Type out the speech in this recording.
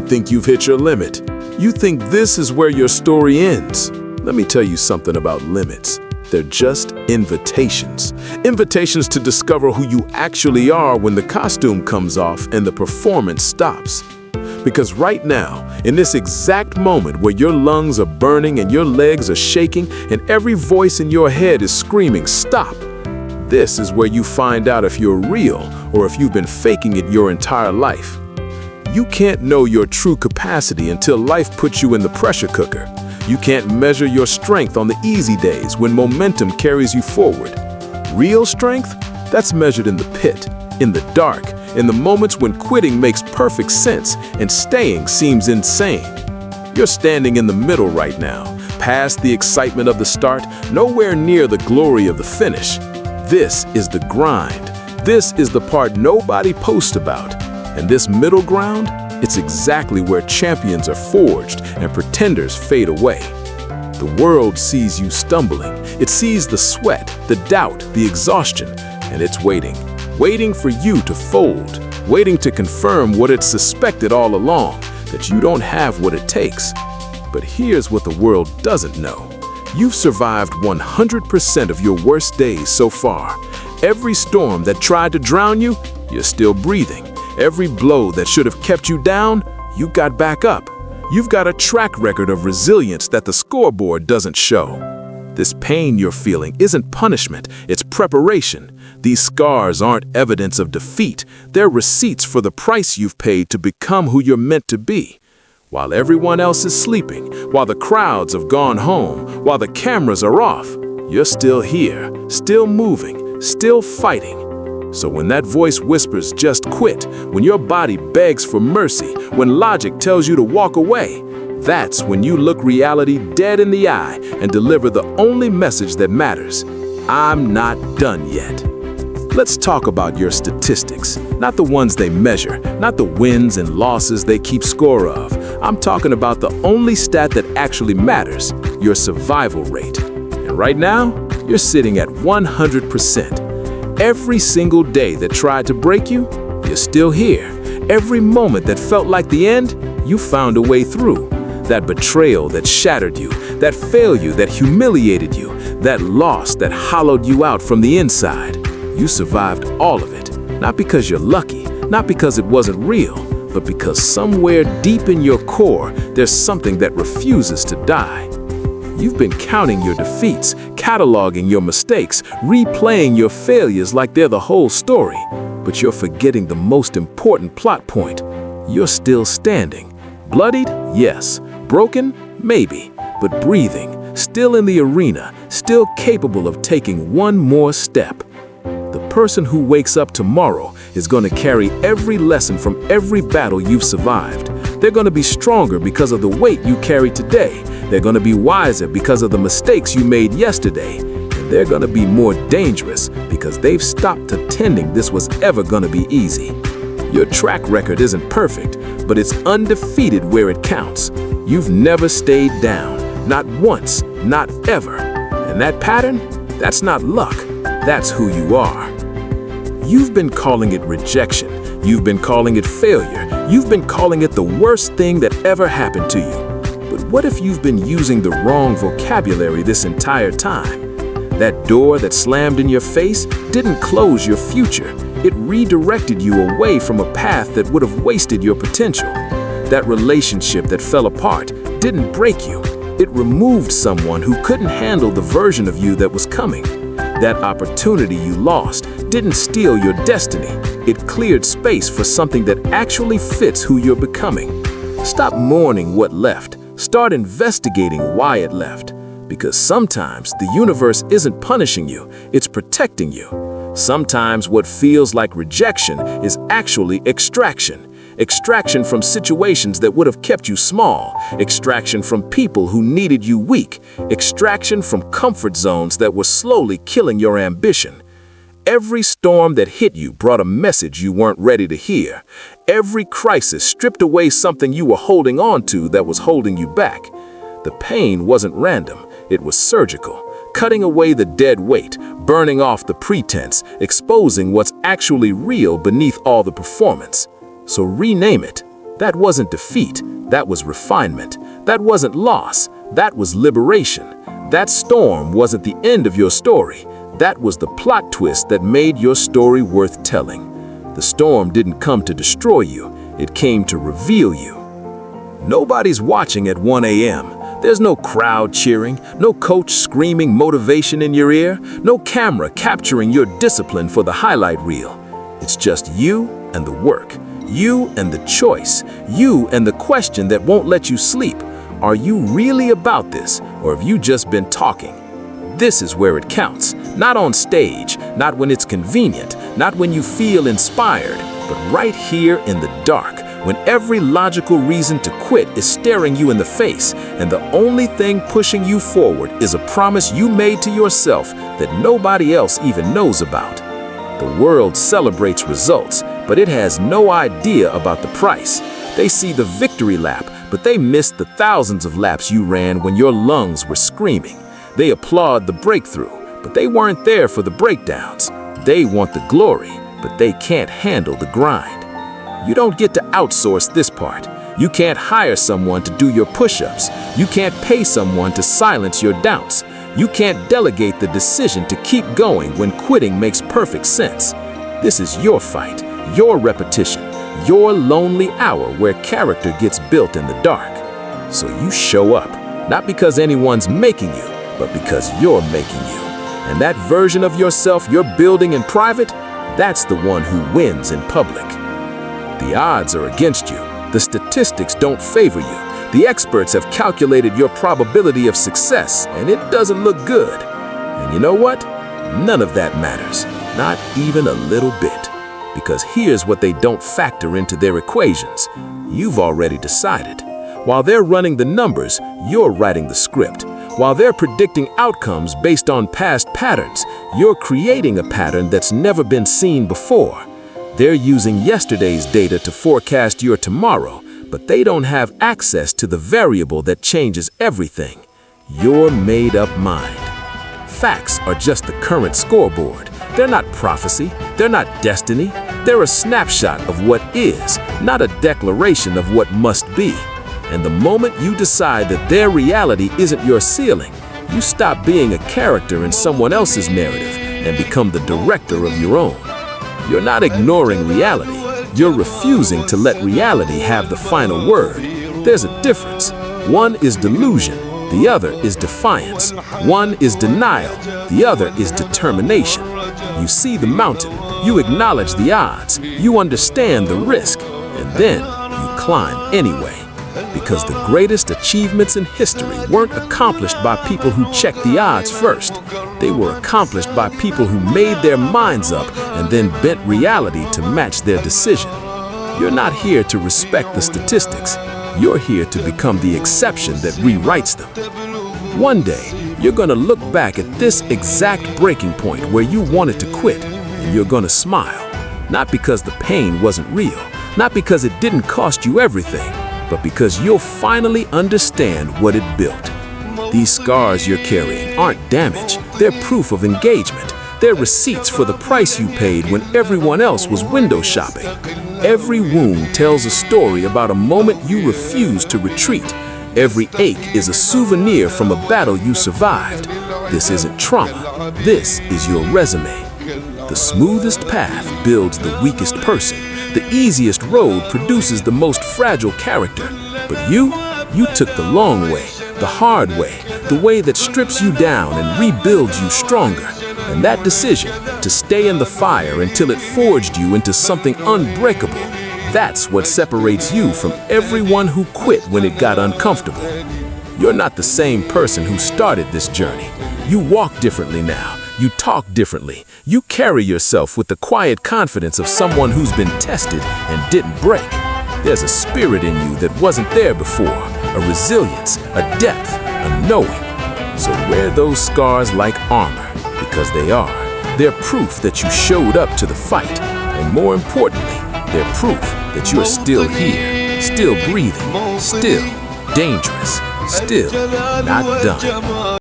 think you've hit your limit. You think this is where your story ends. Let me tell you something about limits. They're just invitations. Invitations to discover who you actually are when the costume comes off and the performance stops. Because right now, in this exact moment where your lungs are burning and your legs are shaking and every voice in your head is screaming, "Stop!" This is where you find out if you're real or if you've been faking it your entire life. You can't know your true capacity until life puts you in the pressure cooker. You can't measure your strength on the easy days when momentum carries you forward. Real strength? That's measured in the pit, in the dark, in the moments when quitting makes perfect sense and staying seems insane. You're standing in the middle right now, past the excitement of the start, nowhere near the glory of the finish. This is the grind. This is the part nobody posts about. And this middle ground, it's exactly where champions are forged and pretenders fade away. The world sees you stumbling. It sees the sweat, the doubt, the exhaustion, and it's waiting for you to fold, waiting to confirm what it suspected all along, that you don't have what it takes. But here's what the world doesn't know. You've survived 100% of your worst days so far. Every storm that tried to drown you, you're still breathing. Every blow that should have kept you down, you got back up. You've got a track record of resilience that the scoreboard doesn't show. This pain you're feeling isn't punishment, it's preparation. These scars aren't evidence of defeat. They're receipts for the price you've paid to become who you're meant to be. While everyone else is sleeping, while the crowds have gone home, while the cameras are off, you're still here, still moving, still fighting. So when that voice whispers, "Just quit," when your body begs for mercy, when logic tells you to walk away, that's when you look reality dead in the eye and deliver the only message that matters. I'm not done yet. Let's talk about your statistics, not the ones they measure, not the wins and losses they keep score of. I'm talking about the only stat that actually matters, your survival rate. And right now, you're sitting at 100%. Every single day that tried to break you, you're still here. Every moment that felt like the end, you found a way through. That betrayal that shattered you, that failure that humiliated you, that loss that hollowed you out from the inside. You survived all of it, not because you're lucky, not because it wasn't real, but because somewhere deep in your core, there's something that refuses to die. You've been counting your defeats, cataloging your mistakes, replaying your failures like they're the whole story. But you're forgetting the most important plot point. You're still standing. Bloodied? Yes. Broken? Maybe. But breathing, still in the arena, still capable of taking one more step. The person who wakes up tomorrow is going to carry every lesson from every battle you've survived. They're going to be stronger because of the weight you carry today. They're going to be wiser because of the mistakes you made yesterday. And they're going to be more dangerous because they've stopped pretending this was ever going to be easy. Your track record isn't perfect, but it's undefeated where it counts. You've never stayed down, not once, not ever. And that pattern, that's not luck, that's who you are. You've been calling it rejection. You've been calling it failure. You've been calling it the worst thing that ever happened to you. But what if you've been using the wrong vocabulary this entire time? That door that slammed in your face didn't close your future. It redirected you away from a path that would have wasted your potential. That relationship that fell apart didn't break you. It removed someone who couldn't handle the version of you that was coming. That opportunity you lost didn't steal your destiny. It cleared space for something that actually fits who you're becoming. Stop mourning what left. Start investigating why it left. Because sometimes the universe isn't punishing you, it's protecting you. Sometimes what feels like rejection is actually extraction. Extraction from situations that would have kept you small. Extraction from people who needed you weak. Extraction from comfort zones that were slowly killing your ambition. Every storm that hit you brought a message you weren't ready to hear. Every crisis stripped away something you were holding on to that was holding you back. The pain wasn't random, it was surgical. Cutting away the dead weight, burning off the pretense, exposing what's actually real beneath all the performance. So rename it. That wasn't defeat, that was refinement. That wasn't loss, that was liberation. That storm wasn't the end of your story. That was the plot twist that made your story worth telling. The storm didn't come to destroy you, it came to reveal you. Nobody's watching at 1 a.m. There's no crowd cheering, no coach screaming motivation in your ear, no camera capturing your discipline for the highlight reel. It's just you and the work, you and the choice, you and the question that won't let you sleep. Are you really about this, or have you just been talking? This is where it counts, not on stage, not when it's convenient, not when you feel inspired, but right here in the dark, when every logical reason to quit is staring you in the face, and the only thing pushing you forward is a promise you made to yourself that nobody else even knows about. The world celebrates results, but it has no idea about the price. They see the victory lap, but they miss the thousands of laps you ran when your lungs were screaming. They applaud the breakthrough, but they weren't there for the breakdowns. They want the glory, but they can't handle the grind. You don't get to outsource this part. You can't hire someone to do your push-ups. You can't pay someone to silence your doubts. You can't delegate the decision to keep going when quitting makes perfect sense. This is your fight, your repetition, your lonely hour where character gets built in the dark. So you show up, not because anyone's making you, but because you're making you. And that version of yourself you're building in private, that's the one who wins in public. The odds are against you. The statistics don't favor you. The experts have calculated your probability of success, and it doesn't look good. And you know what? None of that matters, not even a little bit. Because here's what they don't factor into their equations. You've already decided. While they're running the numbers, you're writing the script. While they're predicting outcomes based on past patterns, you're creating a pattern that's never been seen before. They're using yesterday's data to forecast your tomorrow, but they don't have access to the variable that changes everything: your made-up mind. Facts are just the current scoreboard. They're not prophecy, they're not destiny. They're a snapshot of what is, not a declaration of what must be. And the moment you decide that their reality isn't your ceiling, you stop being a character in someone else's narrative and become the director of your own. You're not ignoring reality. You're refusing to let reality have the final word. There's a difference. One is delusion, the other is defiance. One is denial, the other is determination. You see the mountain, you acknowledge the odds, you understand the risk, and then you climb anyway. Because the greatest achievements in history weren't accomplished by people who checked the odds first. They were accomplished by people who made their minds up and then bent reality to match their decision. You're not here to respect the statistics. You're here to become the exception that rewrites them. One day, you're going to look back at this exact breaking point where you wanted to quit, and you're going to smile. Not because the pain wasn't real, not because it didn't cost you everything, but because you'll finally understand what it built. These scars you're carrying aren't damage, they're proof of engagement. They're receipts for the price you paid when everyone else was window shopping. Every wound tells a story about a moment you refused to retreat. Every ache is a souvenir from a battle you survived. This isn't trauma, this is your resume. The smoothest path builds the weakest person. The easiest road produces the most fragile character. But you took the long way, the hard way, the way that strips you down and rebuilds you stronger. And that decision, to stay in the fire until it forged you into something unbreakable, that's what separates you from everyone who quit when it got uncomfortable. You're not the same person who started this journey. You walk differently now. You talk differently. You carry yourself with the quiet confidence of someone who's been tested and didn't break. There's a spirit in you that wasn't there before, a resilience, a depth, a knowing. So wear those scars like armor, because they are. They're proof that you showed up to the fight, and more importantly, they're proof that you're still here, still breathing, still dangerous, still not done.